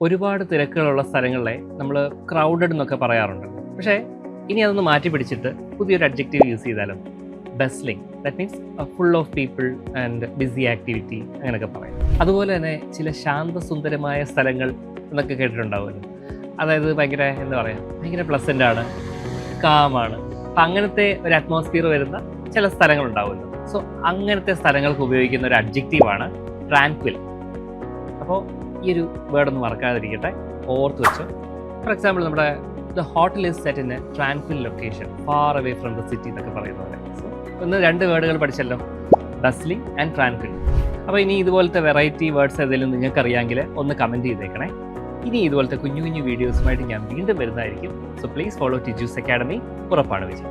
ഒരുപാട് തിരക്കുകളുള്ള സ്ഥലങ്ങളെ നമ്മൾ ക്രൗഡഡ് എന്നൊക്കെ പറയാറുണ്ട്. പക്ഷേ ഇനി അതൊന്ന് മാറ്റി പിടിച്ചിട്ട് പുതിയൊരു അഡ്ജക്റ്റീവ് യൂസ് ചെയ്താലും bustling, that means full of people and busy activity അങ്ങനെയൊക്കെ പറയാം. അതുപോലെ തന്നെ ചില ശാന്തസുന്ദരമായ സ്ഥലങ്ങൾ എന്നൊക്കെ കേട്ടിട്ടുണ്ടാവുമല്ലോ. അതായത് ഭയങ്കര എന്താ പറയുക, ഭയങ്കര പ്ലസൻ്റ് ആണ്, കാമാണ്. അപ്പം അങ്ങനത്തെ ഒരു അറ്റ്മോസ്ഫിയർ വരുന്ന ചില സ്ഥലങ്ങളുണ്ടാവുമല്ലോ. സോ അങ്ങനത്തെ സ്ഥലങ്ങൾക്ക് ഉപയോഗിക്കുന്ന ഒരു അഡ്ജക്റ്റീവാണ് ട്രാൻക്വിൽ. അപ്പോൾ ഈ ഒരു വേർഡൊന്ന് മറക്കാതിരിക്കട്ടെ, ഓർത്ത് വെച്ചു. ഫോർ എക്സാമ്പിൾ നമ്മുടെ the hotel is set in a tranquil location far away from the city എന്നൊക്കെ പറയുന്ന പോലെ. സോ ഒന്ന് 2 വേർഡുകൾ പഠിച്ചല്ലോ, ബസ്ലിംഗ് ആൻഡ് ട്രാൻക്വിൽ. അപ്പോൾ ഇനി ഇതുപോലത്തെ വെറൈറ്റി വേർഡ്സ് ഏതെങ്കിലും നിങ്ങൾക്ക് അറിയാമെങ്കിൽ ഒന്ന് കമൻറ്റ് ചെയ്തേക്കണേ. ഇനി ഇതുപോലത്തെ കുഞ്ഞു കുഞ്ഞു വീഡിയോസുമായിട്ട് ഞാൻ വീണ്ടും വരുന്നതായിരിക്കും. So please follow Tiju's academy. ഉറപ്പാണ് വിജയം.